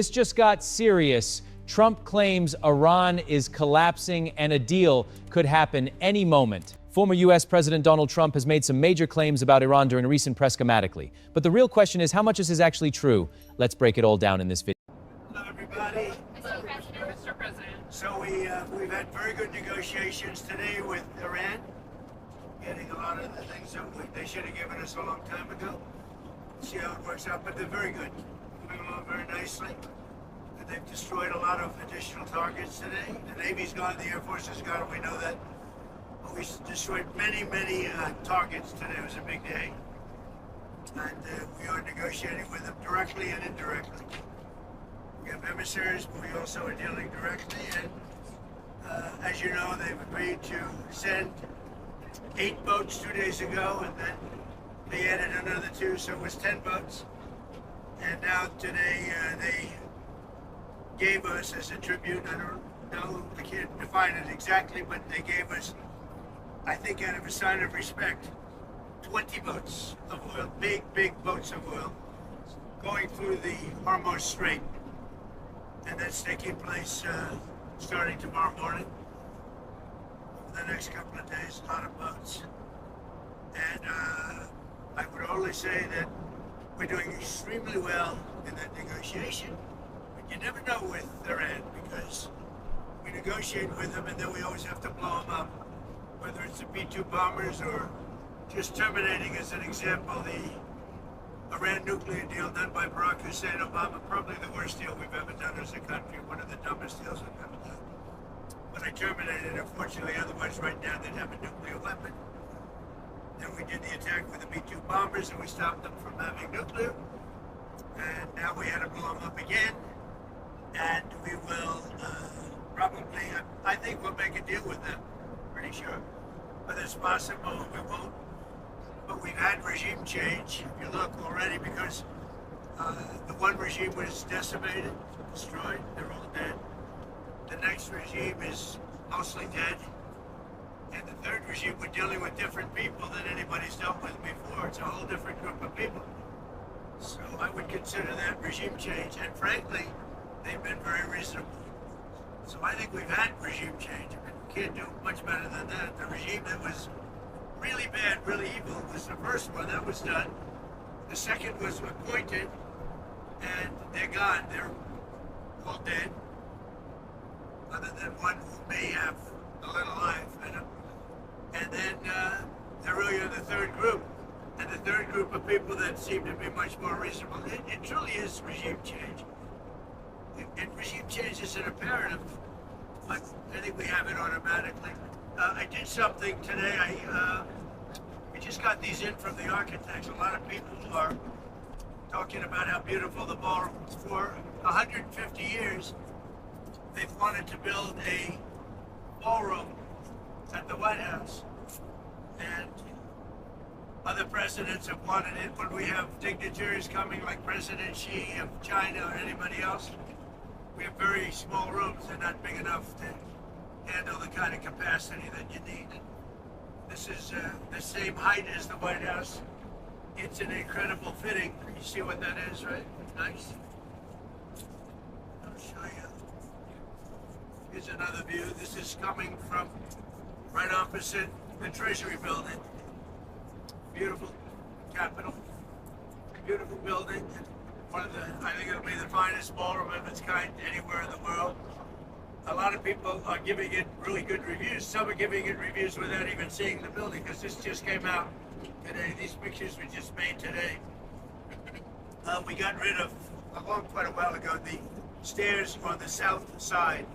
This just got serious. Trump claims Iran is collapsing and a deal could happen any moment. Former U.S. President Donald Trump has made some major claims about Iran during a recent press grammatically. But the real question is, how much of this is actually true? Let's break it all down in this video. Hello, everybody. Mr. President. So we've had very good negotiations today with Iran, getting a lot of the things that they should have given us a long time ago. See how it works out, but they're very good. Moving along very nicely. They've destroyed a lot of additional targets today. The Navy's gone, the Air Force has gone, we know that. But we destroyed many targets today. It was a big day. And we are negotiating with them directly and indirectly. We have emissaries, but we also are dealing directly. And as you know, they've agreed to send 8 boats 2 days ago, and then they added another 2, so it was 10 boats. And now today they gave us as a tribute, I don't know, I can't define it exactly, but they gave us, I think out of a sign of respect, 20 boats of oil, big boats of oil, going through the Hormuz Strait. And that's taking place starting tomorrow morning. Over the next couple of days, a lot of boats. And I would only say that we're doing extremely well in that negotiation. But you never know with Iran, because we negotiate with them and then we always have to blow them up. Whether it's the B-2 bombers or just terminating, as an example, the Iran nuclear deal done by Barack Hussein Obama, probably the worst deal we've ever done as a country, one of the dumbest deals we've ever done. But I terminated it, unfortunately, otherwise right now they'd have a nuclear weapon. Then we did the attack with the B-2 bombers and we stopped them from having nuclear. And now we had to blow them up again. And we will probably, I think we'll make a deal with them, pretty sure. Whether it's possible, we won't. But we've had regime change, if you look already, because the one regime was decimated, destroyed, they're all dead. The next regime is mostly dead. And the third regime, we're dealing with different people than anybody's dealt with before. It's a whole different group of people. So I would consider that regime change. And frankly, they've been very reasonable. So I think we've had regime change. I mean, we can't do much better than that. The regime that was really bad, really evil was the first one. That was done. The second was appointed, and they're gone. They're all dead, other than one who may have a little life in them. And then there really are the third group. And the third group of people that seem to be much more reasonable. It truly is regime change. And regime change is an imperative. But I think we have it automatically. I did something today. We just got these in from the architects. A lot of people are talking about how beautiful the ballroom is. For 150 years, they've wanted to build a ballroom at the White House. And other presidents have wanted it. When we have dignitaries coming like President Xi of China or anybody else, we have very small rooms. They're not big enough to handle the kind of capacity that you need. This is the same height as the White House. It's an incredible fitting. You see what that is, right? Nice. I'll show you. Here's another view. This is coming from right opposite the Treasury building. Beautiful Capitol. Beautiful building. One of the, I think it'll be the finest ballroom of its kind anywhere in the world. A lot of people are giving it really good reviews. Some are giving it reviews without even seeing the building, because this just came out today. These pictures were just made today. We got rid of, quite a while ago, the stairs on the south side,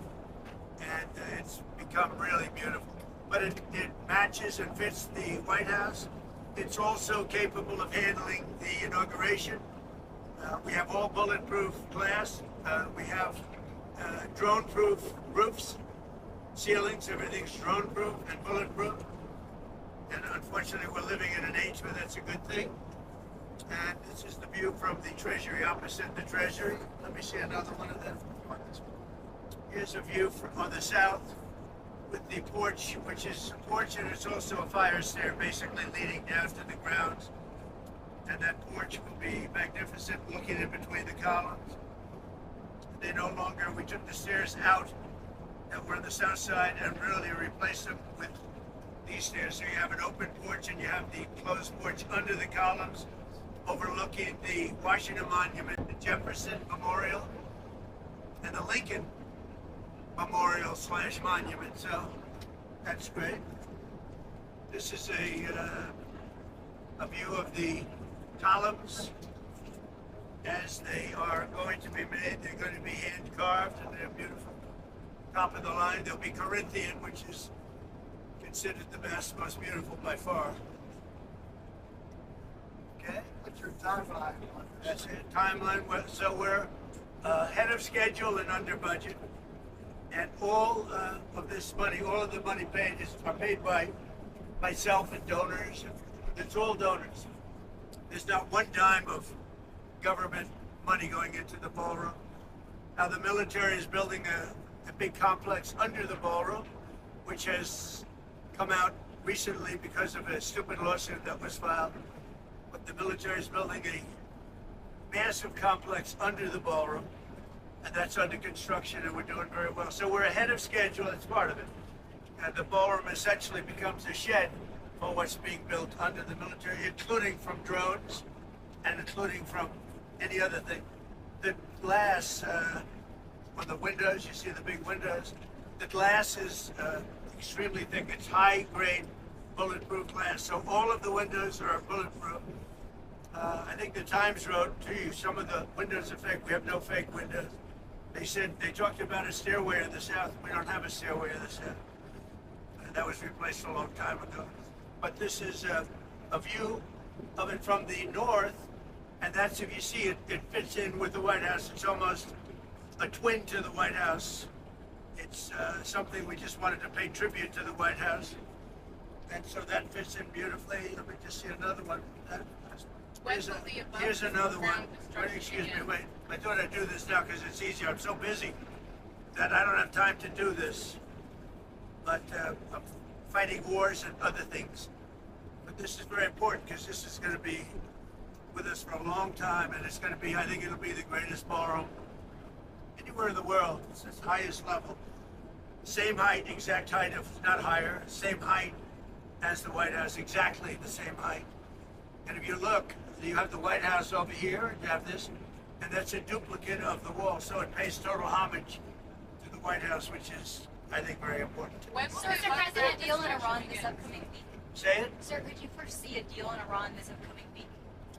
and it's become really beautiful. But it matches and fits the White House. It's also capable of handling the inauguration. We have all bulletproof glass. We have drone-proof roofs, ceilings, everything's drone-proof and bulletproof. And unfortunately, we're living in an age where that's a good thing. And this is the view from the Treasury, opposite the Treasury. Let me see another one of them. Here's a view from on the south with the porch, which is a porch, and it's also a fire stair, basically leading down to the grounds. And that porch will be magnificent, looking in between the columns. they no longer, we took the stairs out that were on the south side and really replaced them with these stairs. So you have an open porch and you have the closed porch under the columns overlooking the Washington Monument, the Jefferson Memorial, and the Lincoln Memorial / Monument. So that's great. This is a view of the columns as they are going to be made. They're going to be hand carved and they're beautiful. Top of the line, they'll be Corinthian, which is considered the best, most beautiful by far. Okay? What's your timeline? That's it. Timeline. So we're ahead of schedule and under budget. And all of this money, all of the money paid are paid by myself and donors. It's all donors. There's not one dime of government money going into the ballroom. Now the military is building a big complex under the ballroom, which has come out recently because of a stupid lawsuit that was filed. But the military is building a massive complex under the ballroom, and that's under construction, and we're doing very well. So we're ahead of schedule. It's part of it. And the ballroom essentially becomes a shed for what's being built under the military, including from drones and including from any other thing. The glass on the windows, you see the big windows, the glass is extremely thick. It's high-grade bulletproof glass. So all of the windows are bulletproof. I think the Times wrote to you, some of the windows are fake. We have no fake windows. They talked about a stairway in the south. We don't have a stairway in the south. That was replaced a long time ago. But this is a view of it from the north, and that's, if you see it, it fits in with the White House. It's almost a twin to the White House. It's something we just wanted to pay tribute to the White House. And so that fits in beautifully. Let me just see another one. Here's another one. Wait, excuse me, wait. I thought I'd do this now because it's easier. I'm so busy that I don't have time to do this. But I'm fighting wars and other things. But this is very important because this is going to be with us for a long time, and it's going to be, I think it'll be the greatest ballroom anywhere in the world. It's its highest level. Same height, exact height, if not higher, same height as the White House, exactly the same height. And if you look, you have the White House over here, and you have this, and that's a duplicate of the wall. So it pays total homage to the White House, which is, I think, very important. Sir, Mr. President, a deal in Iran this upcoming week. Say it? Sir, could you foresee a deal in Iran this upcoming week?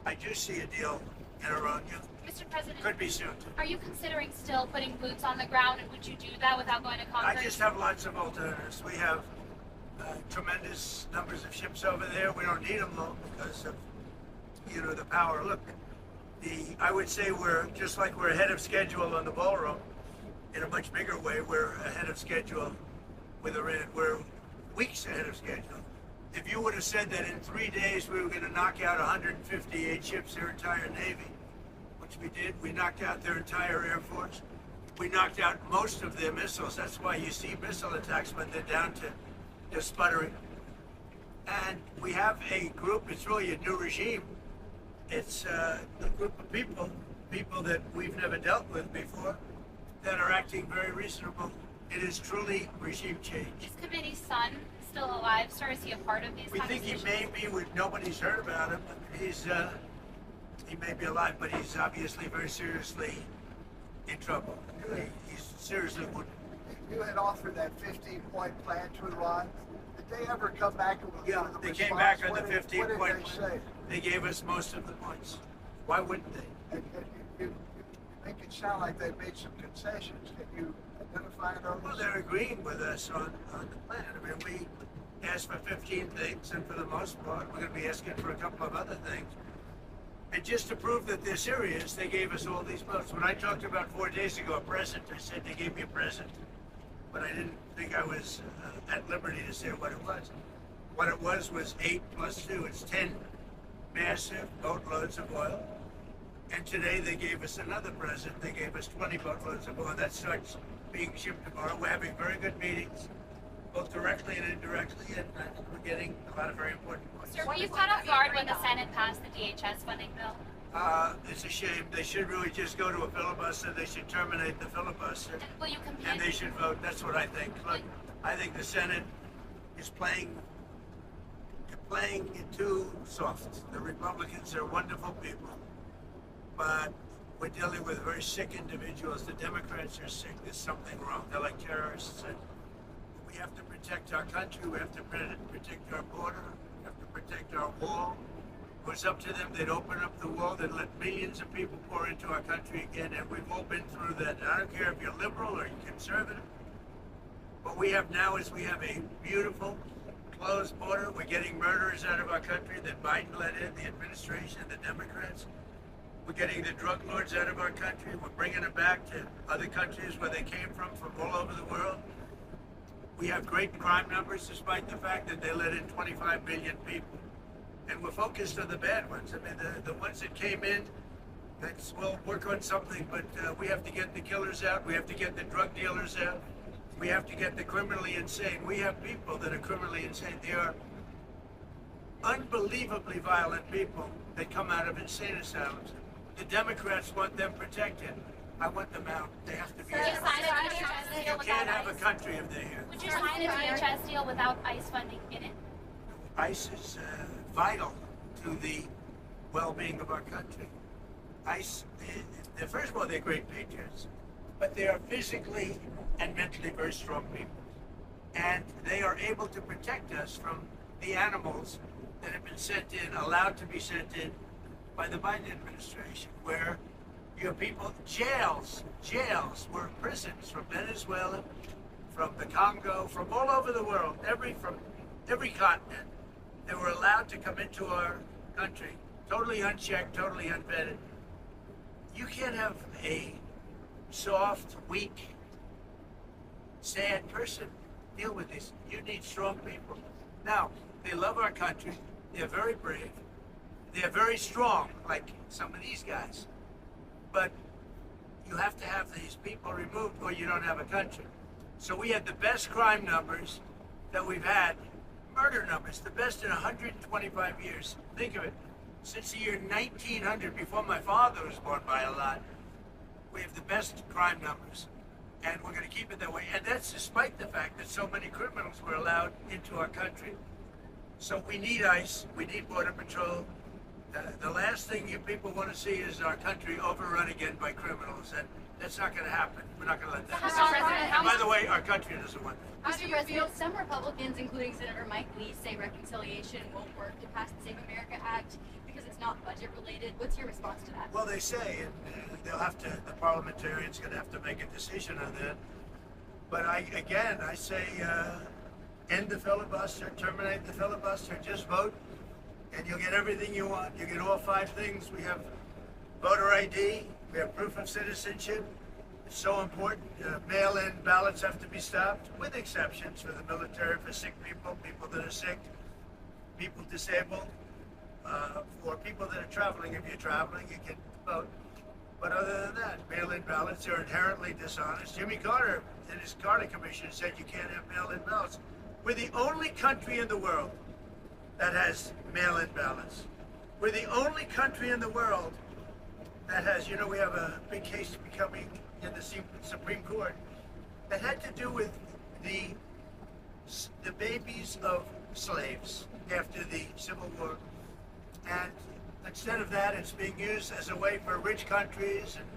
I do see a deal in Iran, yeah. Mr. President, Could be soon. are you considering still putting boots on the ground, and would you do that without going to Congress? I just have lots of alternatives. We have tremendous numbers of ships over there. We don't need them though because of, you know, the power. Look, I would say we're just like we're ahead of schedule on the ballroom. In a much bigger way, we're ahead of schedule with Iran. We're weeks ahead of schedule. If you would have said that in 3 days we were going to knock out 158 ships, their entire Navy, which we did, we knocked out their entire Air Force. We knocked out most of their missiles. That's why you see missile attacks when they're down to just sputtering. And we have a group, it's really a new regime. It's a group of people that we've never dealt with before, that are acting very reasonable. It is truly regime change. Is committee's son still alive, sir? Is he a part of these We think conversations? he may be, nobody's heard about him. He may be alive, but he's obviously very seriously in trouble. He's seriously wounded. You had offered that 15-point plan to Iran. Did they ever come back with Yeah, a they response? came back on the What did 15-point they plan. say? They gave us most of the points. Why wouldn't they? And you make it sound like they made some concessions. Can you identify those? Well, they're agreeing with us on the plan. I mean, we asked for 15 things, and for the most part, we're going to be asking for a couple of other things. And just to prove that they're serious, they gave us all these votes. When I talked about 4 days ago a present, I said they gave me a present. But I didn't think I was at liberty to say what it was. What it was 8 plus 2. It's 10 massive boatloads of oil. And today they gave us another present. They gave us 20 boatloads of oil. That starts being shipped tomorrow. We're having very good meetings, both directly and indirectly, and we're getting a lot of very important points. Sir, were you caught off guard when the Senate passed the DHS funding bill? It's a shame. They should really just go to a filibuster. They should terminate the filibuster. And will you compete? And they should vote. That's what I think. Look, I think the Senate is playing too soft. The Republicans are wonderful people, but we're dealing with very sick individuals. The Democrats are sick. There's something wrong. They're like terrorists. And we have to protect our country. We have to protect our border. We have to protect our wall. If it was up to them, they'd open up the wall, they'd let millions of people pour into our country again, and we've all been through that. I don't care if you're liberal or you're conservative. What we have now is we have a beautiful, closed border. We're getting murderers out of our country that Biden let in, the administration, the Democrats. We're getting the drug lords out of our country. We're bringing them back to other countries where they came from all over the world. We have great crime numbers despite the fact that they let in 25 million people. And we're focused on the bad ones. I mean, the ones that came in, we'll work on something, but we have to get the killers out. We have to get the drug dealers out. We have to get the criminally insane. We have people that are criminally insane. They are unbelievably violent people that come out of insane asylums. The Democrats want them protected. I want them out. They have to be Would you out. sign a DHS You deal can't without have a ICE? country if they're here. Would you sign a DHS deal without ICE funding in it? ICE is vital to the well-being of our country. ICE, first of all, they're great patriots, but they are physically and mentally very strong people. And they are able to protect us from the animals that have been sent in, allowed to be sent in by the Biden administration, where you have people, jails were prisons from Venezuela, from the Congo, from all over the world, from every continent. They were allowed to come into our country, totally unchecked, totally unvetted. You can't have a soft, weak, sad person deal with this. You need strong people. Now, they love our country. They're very brave. They're very strong, like some of these guys. But you have to have these people removed or you don't have a country. So we had the best crime numbers that we've had. Murder numbers, the best in 125 years. Think of it. Since the year 1900, before my father was born by a lot, we have the best crime numbers. And we're going to keep it that way. And that's despite the fact that so many criminals were allowed into our country. So we need ICE, we need Border Patrol. The last thing you people want to see is our country overrun again by criminals. And that's not going to happen. We're not going to let that happen. And by the way, our country doesn't want that. Mr. President, some Republicans, including Senator Mike Lee, say reconciliation won't work to pass the Save America Act because it's not budget related. What's your response to that? Well, they say, and they'll have to, the parliamentarians going to have to make a decision on that. But I say, end the filibuster, terminate the filibuster, just vote, and you'll get everything you want. You get all 5 things. We have voter ID, we have proof of citizenship. It's so important. Mail-in ballots have to be stopped, with exceptions for the military, for sick people, people that are sick, people disabled, for people that are traveling. If you're traveling, you can vote. But other than that, mail-in ballots are inherently dishonest. Jimmy Carter and his Carter Commission said you can't have mail-in ballots. We're the only country in the world that has mail-in ballots. We're the only country in the world that has, we have a big case becoming in the Supreme Court that had to do with the babies of slaves after the Civil War. And instead of that, it's being used as a way for rich countries and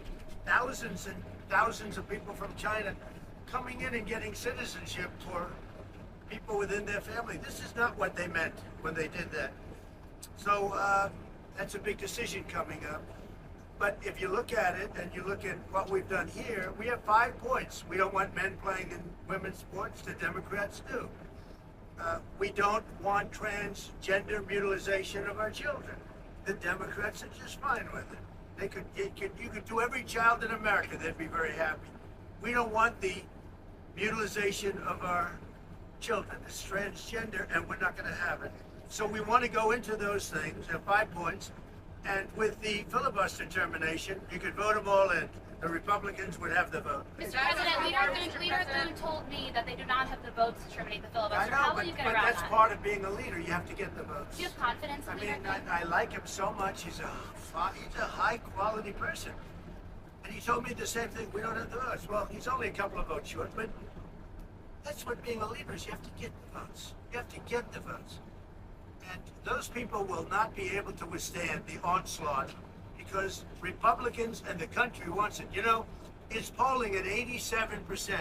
thousands of people from China coming in and getting citizenship for people within their family. This is not what they meant when they did that. So that's a big decision coming up. But if you look at it and you look at what we've done here, we have 5 points. We don't want men playing in women's sports. The Democrats do. We don't want transgender mutilization of our children. The Democrats are just fine with it. You could do every child in America, they'd be very happy. We don't want the mutilization of our children. It's transgender, and we're not going to have it. So we want to go into those things. There are 5 points. And with the filibuster termination, you could vote them all in. the Republicans would have the vote. Mr. President, Leader Thune told me that they do not have the votes to terminate the I filibuster. know, How will but you get around that's that? part of being a leader. You have to get the votes. Do you have confidence in I Leader mean, Thune? I like him so much. He's a high quality person. And he told me the same thing. We don't have the votes. Well, he's only a couple of votes short, but that's what being a leader is. You have to get the votes. You have to get the votes. And those people will not be able to withstand the onslaught because Republicans and the country wants it. You know, it's polling at 87%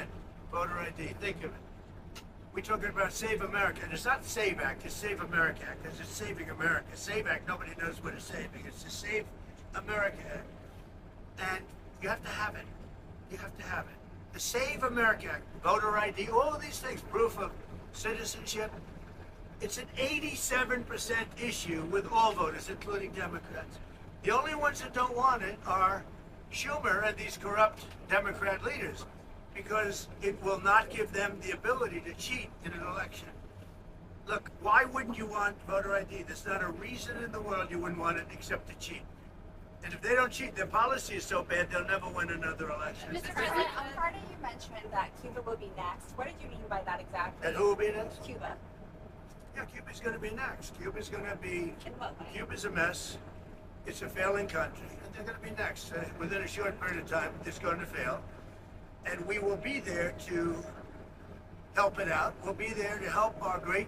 voter ID. Think of it. We're talking about Save America. And it's not Save Act, it's Save America Act, because it's Saving America. Save Act, nobody knows what it's saving. It's the Save America Act. And you have to have it. You have to have it. The Save America Act, voter ID, all of these things, proof of citizenship. It's an 87% issue with all voters, including Democrats. The only ones that don't want it are Schumer and these corrupt Democrat leaders, because it will not give them the ability to cheat in an election. Look, why wouldn't you want voter ID? There's not a reason in the world you wouldn't want it except to cheat. And if they don't cheat, their policy is so bad they'll never win another election. Mr. President, On Friday, you mentioned that Cuba will be next. What did you mean by that exactly? And who will be next? Cuba. Yeah, Cuba's going to be next. Cuba's going to be. In what way? Cuba's a mess. It's a failing country, and they're going to be next. Within a short period of time, it's going to fail, and we will be there to help it out. We'll be there to help our great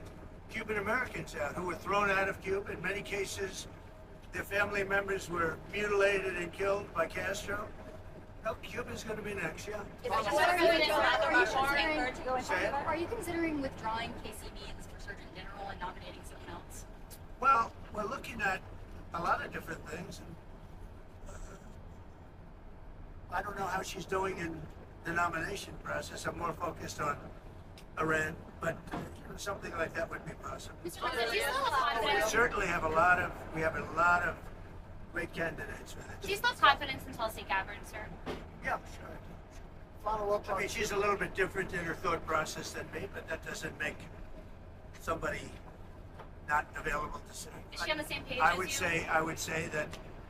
Cuban Americans out who were thrown out of Cuba. In many cases, their family members were mutilated and killed by Castro. No, Cuba's going to be next, yeah. Are you considering withdrawing Casey Means for Surgeon General and nominating someone else? Well, we're looking at a lot of different things. And, I don't know how she's doing in the nomination process. I'm more focused on Iran, but something like that would be possible. Mr. President, do you still have We confidence? certainly have a lot of great candidates with Do you it. still have confidence in Tulsi Gabbard, sir? Yeah, sure. Follow up I on mean, she's a little bit different in her thought process than me, but that doesn't make somebody not available to serve. Is she on the same page I as would you? say that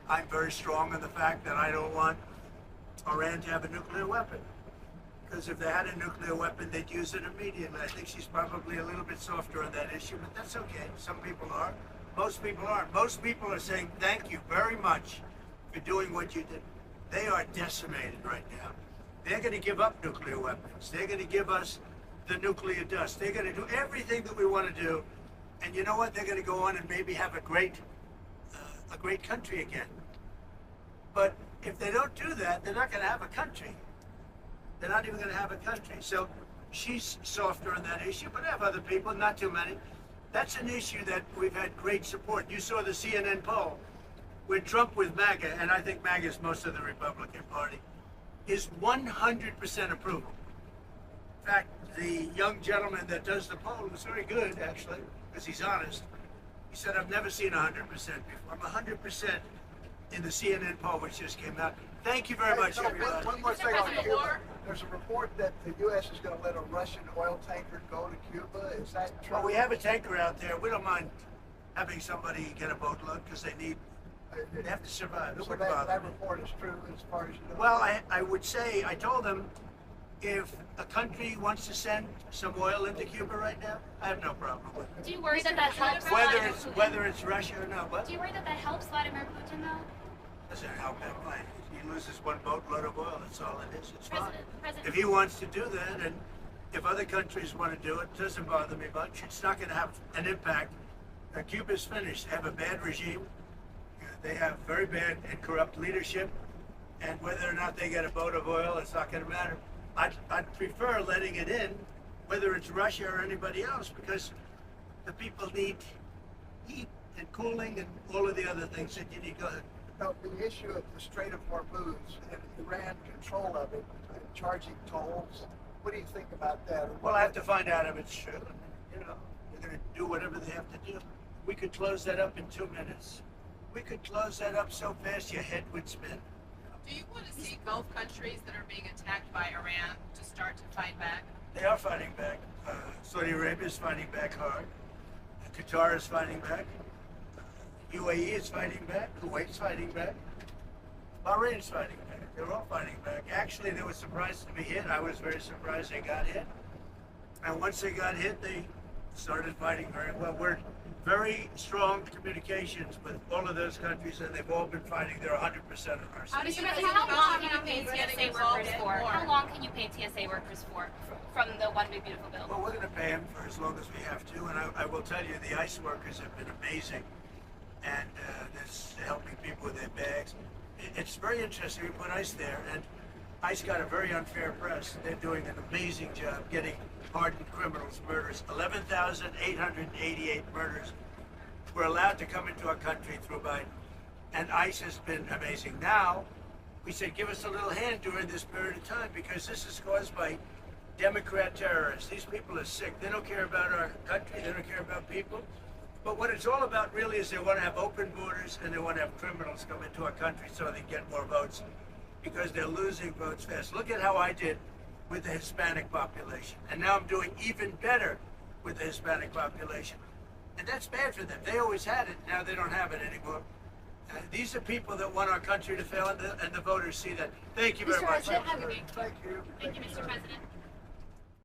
I'm very strong on the fact that I don't want Iran to have a nuclear weapon. Because if they had a nuclear weapon, they'd use it immediately. I think she's probably a little bit softer on that issue, but that's okay. Some people are. Most people aren't. Most people are saying thank you very much for doing what you did. They are decimated right now. They're going to give up nuclear weapons. They're going to give us the nuclear dust. They're going to do everything that we want to do. And you know what? They're going to go on and maybe have a great country again. But if they don't do that, they're not going to have a country. They're not even going to have a country. So she's softer on that issue, but I have other people, not too many. That's an issue that we've had great support. You saw the CNN poll where Trump with MAGA, and I think MAGA is most of the Republican Party, is 100% approval. In fact, the young gentleman that does the poll was very good, actually, because he's honest. He said, I've never seen 100% before. I'm 100% in the CNN poll, which just came out. Thank you very much, everybody. One more thing on Cuba. There's a report that the U.S. is going to let a Russian oil tanker go to Cuba. Is that true? Well, we have a tanker out there. We don't mind having somebody get a boatload because they have to survive. It So wouldn't bother that me. report is true as far as you know? Well, I would say, I told them, if a country wants to send some oil into Cuba right now, I have no problem with it. Do you worry that helps Whether it's Russia or not, what? Do you worry that helps Vladimir Putin, though? Doesn't help him. He loses one boatload of oil. That's all it is. It's fine. President. If he wants to do that, and if other countries want to do it, it doesn't bother me much. It's not going to have an impact. Cuba's finished. They have a bad regime. They have very bad and corrupt leadership. And whether or not they get a boat of oil, it's not going to matter. I'd prefer letting it in, whether it's Russia or anybody else, because the people need heat and cooling and all of the other things that you need. Go ahead. Now, the issue of the Strait of Hormuz and Iran control of it and charging tolls, what do you think about that? Well, I have to find out if it's true. You know, they're going to do whatever they have to do. We could close that up in 2 minutes. We could close that up so fast your head would spin. Do you want to see Gulf countries that are being attacked by Iran to start to fight back? They are fighting back. Saudi Arabia is fighting back hard. Qatar is fighting back. UAE is fighting back. Kuwait's fighting back. Bahrain's fighting back. They're all fighting back. Actually, they were surprised to be hit. I was very surprised they got hit. And once they got hit, they started fighting very well. We're very strong communications with all of those countries, and they've all been fighting. They're 100% on our side. Mr. President, how long can you pay TSA workers for? How long can you pay TSA workers for from the One Big Beautiful Bill? Well, we're going to pay them for as long as we have to, and I will tell you, the ICE workers have been amazing, and they're helping people with their bags. It's very interesting. We put ICE there, and ICE got a very unfair press. They're doing an amazing job getting hardened criminals, murders. 11,888 murders were allowed to come into our country through Biden, and ICE has been amazing. Now, we said, give us a little hand during this period of time, because this is caused by Democrat terrorists. These people are sick. They don't care about our country. They don't care about people. But what it's all about really is they want to have open borders, and they want to have criminals come into our country so they get more votes, because they're losing votes fast. Look at how I did with the Hispanic population. And now I'm doing even better with the Hispanic population. And that's bad for them. They always had it. Now they don't have it anymore. These are people that want our country to fail, and the voters see that. Thank you very much. Thank you. Thank you, Mr. President.